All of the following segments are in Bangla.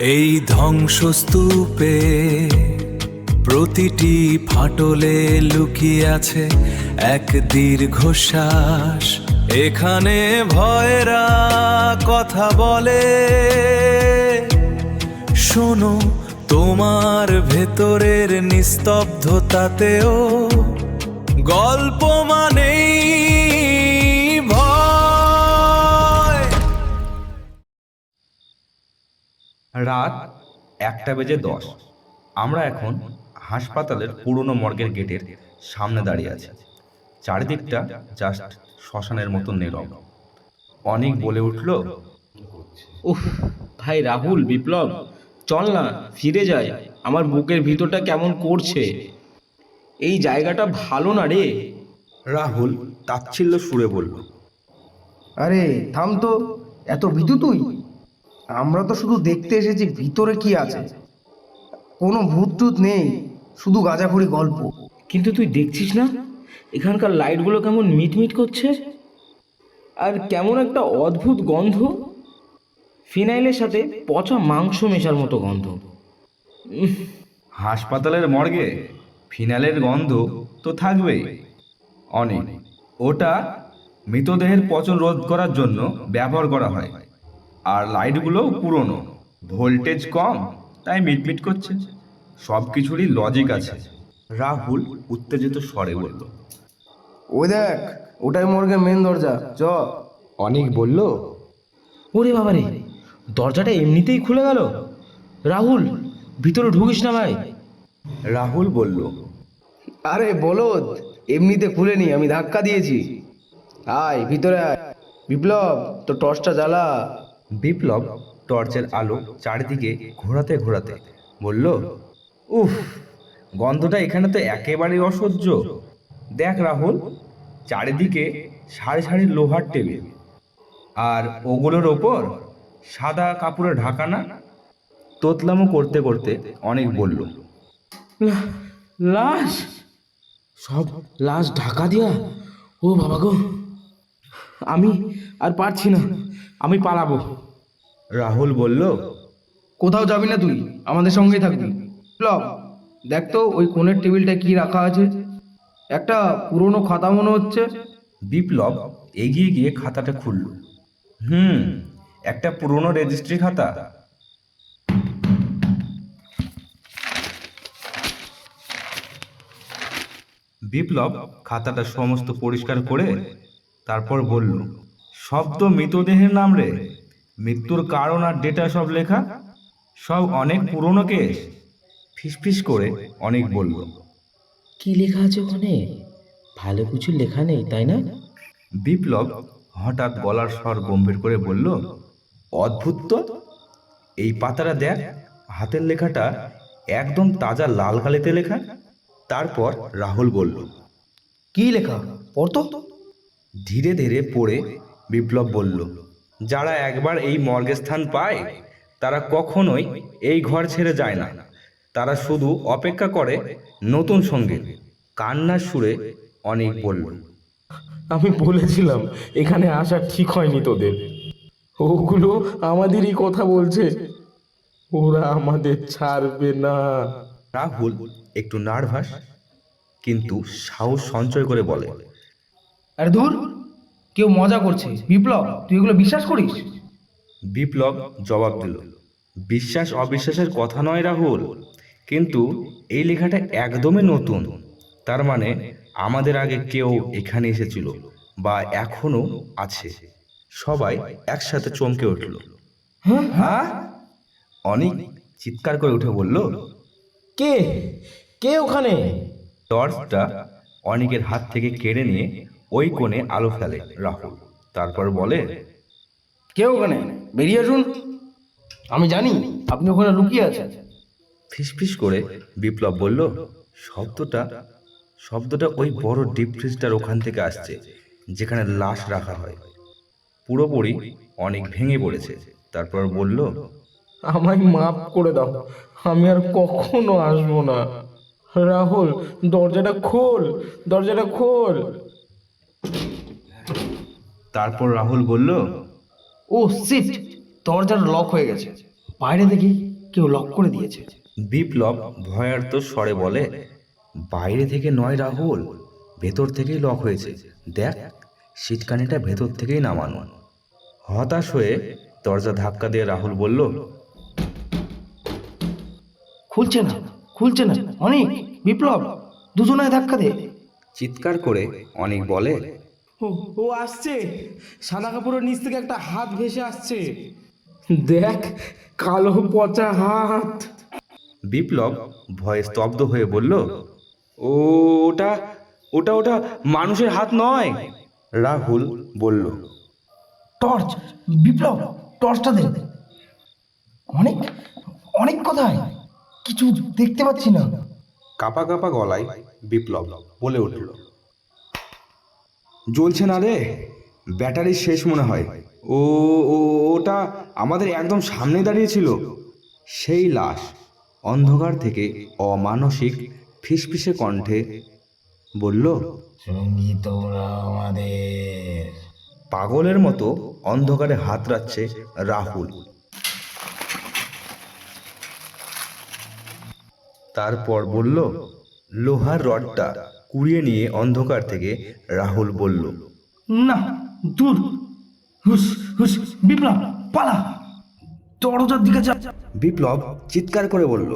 এই ধ্বংসস্তূপে প্রতিটি ফাটলে লুকিয়ে আছে এক দীর্ঘশ্বাস। এখানে ভয়েরা কথা বলে, শোনো তোমার ভেতরের নিস্তব্ধতাতেও গল্প মানেই ভয়। রাত 1:10। আমরা এখন হাসপাতালের পুরনো মর্গের গেটের সামনে দাঁড়িয়ে আছি। চারিদিকটা জাস্ট শ্মশানের মতো নীরব। অনেক বলে উঠল, উফ ভাই রাহুল, বিপ্লব, চল না ফিরে যাই। আমার বুকের ভিতরটা কেমন করছে। এই জায়গাটা ভালো না রে। রাহুল তাচ্ছিল্য সুরে বলল, আরে থাম তো, এত ভীতু তুই? আমরা তো শুধু দেখতে এসেছি ভিতরে কি আছে। কোনো ভূত টুত নেই, শুধু গাঁজাখড়ি গল্প। কিন্তু তুই দেখছিস না এখানকার লাইটগুলো কেমন মিটমিট করছে, আর কেমন একটা অদ্ভুত গন্ধ, ফিনাইলের সাথে পচা মাংস মেশার মতো গন্ধ। হাসপাতালের মর্গে ফিনালের গন্ধ তো থাকবেই। অনেক, ওটা মৃতদেহের পচন রোধ করার জন্য ব্যবহার করা হয়। আর লাইটগুলো পুরনো, ভোল্টেজ কম, তাই মিটমিট করছে। সব কিছুরই লজিক আছে। রাহুল উত্তেজিত স্বরে বলল, ওই দেখ, ওটাই মর্গের মেন দরজা, চ। অনেক বলল, ওরে বাবারে, দরজাটা এমনিতেই খুলে গেল। রাহুল, ভিতরে ঢুকিস না ভাই। রাহুল বলল, আরে বলদ, এমনিতে খুলেনি, আমি ধাক্কা দিয়েছি। আয় ভিতরে আয়। বিপ্লব, তো টর্চটা জ্বালা। বিপ্লব টর্চের আলো চারিদিকে ঘোরাতে ঘোরাতে বলল, উফ, গন্ধটা এখানে তো একেবারেই অসহ্য। দেখ রাহুল, চারিদিকে সারি সারি লোহার টেবিল, আর ওগুলোর ওপর সাদা কাপড়ে ঢাকানা। তোতলামো করতে করতে অনেক বলল, লাশ, সব লাশ ঢাকা দিয়া। ও বাবা গো, আমি আর পারছি না, আমি পালাবো। রাহুল বলল, কোথাও যাবি না তুই, আমাদের সঙ্গেই থাকবি। বিপ্লব, দেখ তো ওই কোণের টেবিলটা কি রাখা আছে। একটা পুরনো খাতা মনে হচ্ছে। বিপ্লব এগিয়ে গিয়ে খাতাটা খুলল। একটা পুরনো রেজিস্ট্রি খাতা। বিপ্লব খাতাটা সমস্ত পরিষ্কার করে তারপর বলল, শব্দ মৃতদেহের নাম রে, মৃত্যুর কারণ আর ডেটা সব লেখা, সব অনেক পুরনো কেস। ফিসফিস করে অনেক বলল, কি লেখা আছে ওখানে? ভালো কিছু লেখা নেই, তাই না? বিপ্লব হঠাৎ গলার স্বর গম্ভীর করে বলল, অদ্ভুত তো, এই পাতাটা দেখ, হাতের লেখাটা একদম তাজা লাল কালিতে লেখা। তারপর রাহুল বলল, কি লেখা, পড়তো। ধীরে ধীরে পড়ে বিপ্লব বলল, যারা একবার এই মর্গস্থান পায় তারা কখনোই এই ঘর ছেড়ে যায় না। তারা শুধু অপেক্ষা করে নতুন সঙ্গে। কান্নার সুরে অনেক বলল, আমি বলেছিলাম এখানে আসা ঠিক হয়নি তোদের। ওগুলো আমাদেরই কথা বলছে, ওরা আমাদের ছাড়বে না। রাহুল একটু নার্ভাস কিন্তু সাহস সঞ্চয় করে বলে, আরে ধুর, কেউ মজা করছে। বিপ্লব, তুই এগুলো বিশ্বাস করিস? বিপ্লব জবাব দিল, বিশ্বাস অবিশ্বাসের কথা নয় রাহুল, কিন্তু এই লেখাটা একদমই নতুন। তার মানে আমাদের আগে কেউ এখানে এসেছিল বা এখনো আছে। সবাই একসাথে চমকে উঠল। হ্যাঁ, অনেক চিৎকার করে উঠে বলল, কে কে ওখানে? টর্চটা অনেকের হাত থেকে কেড়ে নিয়ে ওই কোণে আলো ফেলে রাহুল। তারপর বলে, কেউ ওখানে বেরিয়ে আসুন, আমি জানি আপনি ওখানে লুকিয়ে আছেন। ফিসফিস করে বিপ্লব বলল, শব্দটা শব্দটা ওই বড় ডিপ ফ্রিজটার ওখান থেকে আসছে যেখানে লাশ রাখা হয়। পুরোপুরি অনেক ভেঙে পড়েছে। তারপর বলল, আমায় মাফ করে দাও, আমি আর কখনো আসবো না। রাহুল, দরজাটা খোল, দরজাটা খোল। তারপর রাহুল বলল, ও শিট, দরজার লক হয়ে গেছে। বাইরে দেখি। কেউ লক করে দিয়েছে। বিপ্লব ভয়ার্ত স্বরে বলে, বাইরে থেকে নয় রাহুল, ভেতর থেকেই লক হয়েছে। দেখ, সিটকানিটা ভেতর থেকেই নামানো। হতাশ হয়ে দরজা ধাক্কা দিয়ে রাহুল বলল, খুলছে না, খুলছে না। অনেক, বিপ্লব, দুজনায় ধাক্কা দে। চিৎকার করে অনেক বলে, ও ও আসছে, সাদা কাপড়ের নিচ থেকে একটা হাত ভেসে আসছে। দেখ, কালো পচা হাত। বিপ্লব ভয়ে স্তব্ধ হয়ে বলল, ও ওটা ওটা ওটা মানুষের হাত নয়। রাহুল বলল, টর্চ, বিপ্লব, টর্চটা দে। অনেক, অনেক কোথায়? কিছু দেখতে পাচ্ছি না। কাপা কাপা গলায় বিপ্লব বলে উঠল, জ্বলছে না রে, ব্যাটারি শেষ মনে হয়। ও ওটা আমাদের একদম সামনে দাঁড়িয়েছিল। সেই লাশ অন্ধকার থেকে অমানসিক ফিসফিসে কণ্ঠে বলল, সঙ্গী তোমরা আমাদের। পাগলের মতো অন্ধকারে হাত রাখছে রাহুল। তারপর বলল, লোহার রডটা কুড়িয়ে নিয়ে অন্ধকার থেকে রাহুল বলল, না, দূর। হুস হুস, বিপ্লব পালা, দরজার দিকে যা। বিপ্লব চিৎকার করে বলল,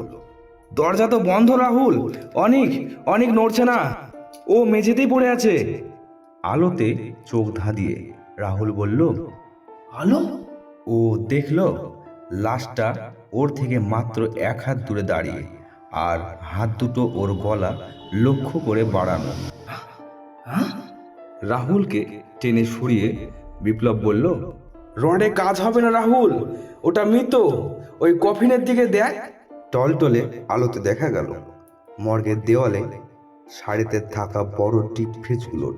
দরজা তো বন্ধ রাহুল, অনেক অনেক নড়ছে না, ও মেঝেতেই পড়ে আছে। আলোতে চোখ ধাঁধিয়ে রাহুল বলল, আলো? ও দেখলো লাশটা ওর থেকে মাত্র 1 হাত দূরে দাঁড়িয়ে, আর হাত দুটো ওর গলা লক্ষ্য করে বাড়ানো। রাহুলকে টেনে সরিয়ে বিপ্লব বলল, রডে কাজ হবে না রাহুল, ওটা মৃত, ওই কফিনের দিকে দেখ। টলটলে আলোতে দেখা গেল মর্গের দেওয়ালে সারিতে থাকা বড় ডিপ ফ্রিজগুলোর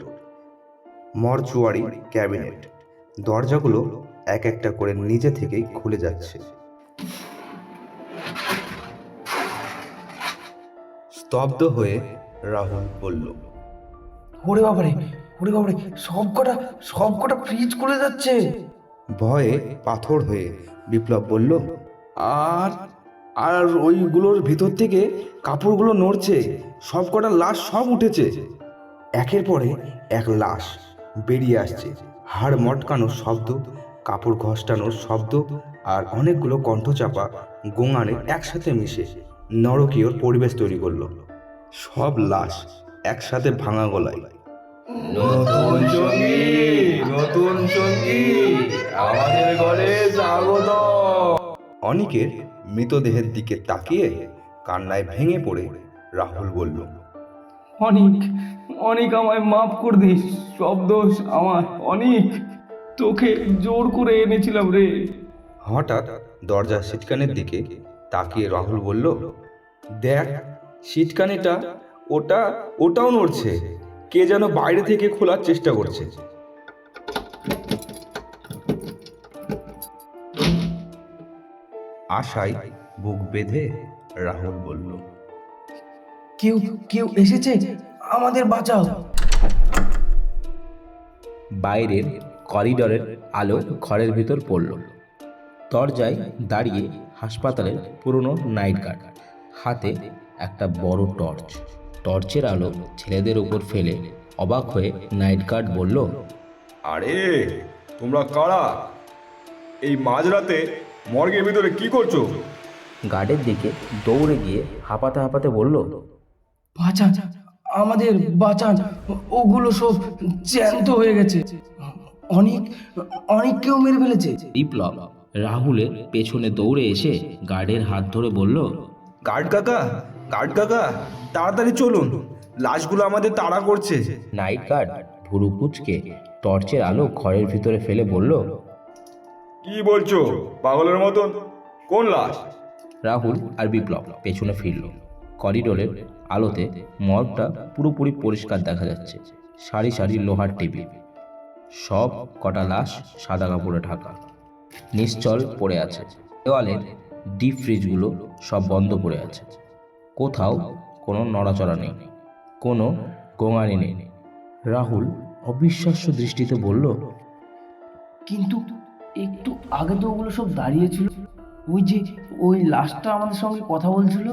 মরচুয়ারি ক্যাবিনেট দরজাগুলো এক একটা করে নিজে থেকেই খুলে যাচ্ছে। স্তব্ধ হয়ে রাহুল বলল, ওরে বাবারে, ওরে বাবারে, সবকটা ফ্রিজ খুলে যাচ্ছে। ভয়ে পাথর হয়ে বিপ্লব বলল, আর আর ওইগুলোর ভিতর থেকে কাপড়গুলো নড়ছে, সব কটা লাশ সব উঠেছে। একের পরে এক লাশ বেরিয়ে আসছে, হাড় মটকানোর শব্দ, কাপড় ঘষ্টানোর শব্দ, আর অনেকগুলো কণ্ঠচাপা গোঙানে একসাথে মিশে নরকীয় পরিবেশ তৈরি করলো। সব লাশ একসাথে ভাঙা গলায়, নতুন সঙ্গী, নতুন সঙ্গী, আমাদের ঘরে স্বাগত। অনিকের মৃতদেহের দিকে তাকিয়ে কান্নায় ভেঙে পড়ে রাহুল বলল, অনেক, অনেক আমায় মাফ করে দিস, সব দোষ আমার। অনেক, তোকে জোর করে এনেছিলাম রে। হঠাৎ দরজার সিটকানের দিকে তাকিয়ে রাহুল বলল, দেখ, সিটকানিটা ওটাও নড়ছে, কে যেন বাইরে থেকে খোলার চেষ্টা করছে। আশায় বুক বেঁধে রাহুল বলল, কেউ কেউ এসেছে, আমাদের বাঁচাও। বাইরের করিডরের আলো ঘরের ভিতর পড়ল। দরজায় দাঁড়িয়ে হাসপাতালের পুরনো নাইট গার্ড, হাতে একটা বড় টর্চ। টর্চের আলো ছেলেদের উপর ফেলে অবাক হয়ে নাইট গার্ড বলল, আরে তোমরা কারা? এই মাঝরাতে মর্গের ভিতরে কি করছো? গার্ডের দিকে দৌড়ে গিয়ে হাঁপাতে হাঁপাতে বলল, বাঁচান, আমাদের বাঁচান, ওগুলো সব জ্যান্ত হয়ে গেছে। অনেক, অনেক কেউ মেরে ফেলেছে। বিপ্লব রাহুলের পেছনে দৌড়ে এসে গার্ডের হাত ধরে বলল, গার্ড কাকা, গার্ড কাকা, তাড়াতাড়ি চলুন, লাশগুলো আমাদের তাড়া করছে। নাইট গার্ড ভুরু কুচকে টর্চের আলো ঘরের ভিতরে ফেলে বলল, কি বলছো পাগলের মতন? কোন লাশ? রাহুল আর বিপ্লব পেছনে ফিরল। করিডোরের আলোতে মর্গটা পুরোপুরি পরিষ্কার দেখা যাচ্ছে। সারি সারি লোহার টেবিল, সব কটা লাশ সাদা কাপড়ে ঢাকা, নিশ্চল পড়ে আছে। দেওয়ালের ডিপ ফ্রিজগুলো সব বন্ধ পড়ে আছে। কোথাও কোনো নড়াচড়া নেই, কোনো গোঙানি নেই। রাহুল অবিশ্বাস্য দৃষ্টিতে বলল, কিন্তু একটু আগে তো ওগুলো সব দাঁড়িয়ে ছিল। ওই যে ওই লাশটা আমাদের সঙ্গে কথা বলছিল।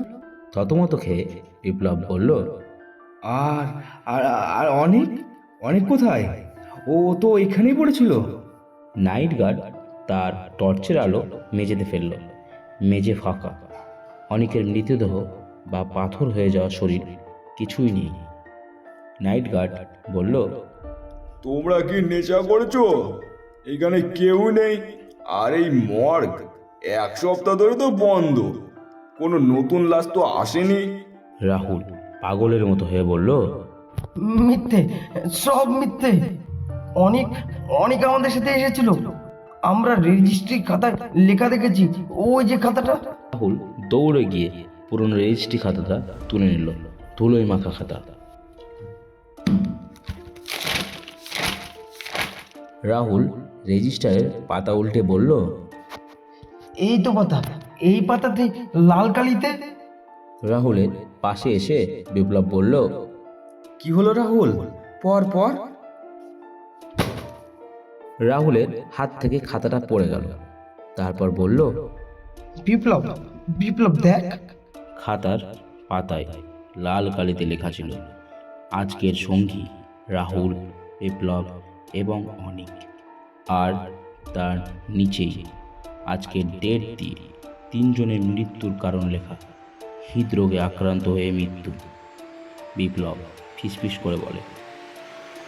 থতমত খেয়ে বিপ্লব বলল, আর আর আর অনেক অনেক কোথায়? ও তো এখানেই পড়েছিল। নাইট গার্ড তার টর্চের আলো মেঝেতে ফেলল। মেঝে ফাঁকা, অনেকের মৃতদেহ বা পাথর হয়ে যাওয়া শরীর কিছুই নেই। নাইট গার্ড বলল, তোমরা কি নেশা করেছো? এখানে কেউ নেই। আর এই মর্গ 1 সপ্তাহ ধরে তো বন্ধ, কোনো নতুন লাশ তো আসেনি। রাহুল পাগলের মতো হয়ে বলল, মিথ্যে, সব মিথ্যে। অনেক অনেক আমাদের সাথে এসেছিল, আমরা রেজিস্ট্রি খাতায় লেখা দেখেছি। ওই যে খাতাটা। রাহুল দৌড়ে গিয়ে পুরনো রেজিস্ট্রি খাতাটা তুলে নিল, ধুলোয় মাখা খাতা। রাহুল রেজিস্টারের পাতা উল্টে বলল, এই তো পাতা, এই পাতাতে লাল কালিতে। রাহুলের পাশে এসে বিপ্লব বলল, কি হলো রাহুল? পর পর। রাহুলের হাত থেকে খাতাটা পড়ে গেল, তারপর বলল, বিপ্লব, বিপ্লব দেখ। খাতার পাতায় লাল কালিতে লেখা ছিল, আজকের সঙ্গী রাহুল, বিপ্লব এবং অনিক। আর তার নিচেই আজকের ডেট দিয়ে 3 জনের মৃত্যুর কারণ লেখা, হৃদরোগে আক্রান্ত হয়ে মৃত্যু। বিপ্লব ফিসফিস করে বলে,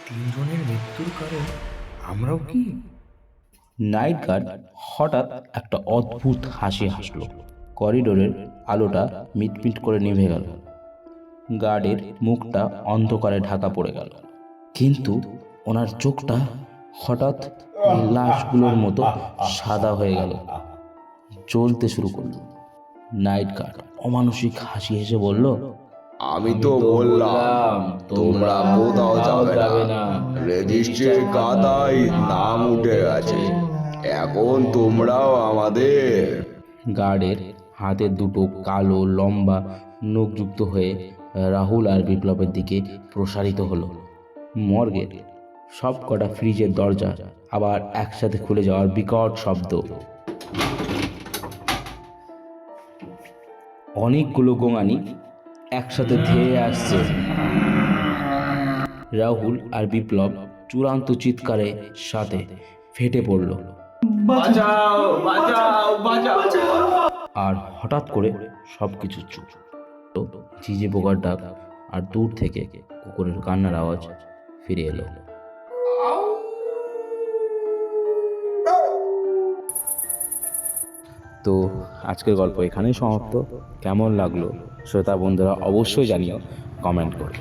3 জনের মৃত্যুর কারণ আমরাও কি? নাইট গার্ড হঠাৎ একটা অদ্ভুত হাসি হাসল। করিডোরের আলোটা মিটমিট করে নিভে গেল। গার্ডের মুখটা অন্ধকারে ঢাকা পড়ে গেল, কিন্তু ওনার চোখটা হঠাৎ লাশগুলোর মতো সাদা হয়ে গেল, জ্বলতে শুরু করলো। নাইট গার্ড অমানসিক হাসি হেসে বলল, আমি তো বললাম তোমরা কোথাও যাবে না। রেজিস্ট্রির খাতায় নাম উঠে গেছে, এখন তোমরাও আমাদের। গার্ডের হাতের দুটো কালো লম্বা নখযুক্ত হয়ে রাহুল আর বিপ্লবের দিকে প্রসারিত হলো। মর্গের সব কটা ফ্রিজের দরজা আবার একসাথে খুলে যাওয়ার বিকট শব্দ। অনেকগুলো গোঙানি একসাথে ধেয়ে আসছে। রাহুল আর বিপ্লব চূড়ান্ত চিৎকারের সাথে ফেটে পড়ল। আর হঠাৎ করে সবকিছু চুপ। ঝিঝে পোকার ডাক আর দূর থেকে কুকুরের কান্নার আওয়াজ ফিরে এলো। তো আজকের গল্প এখানেই সমাপ্ত। কেমন লাগলো শ্রোতা বন্ধুরা অবশ্যই জানিও কমেন্ট করে।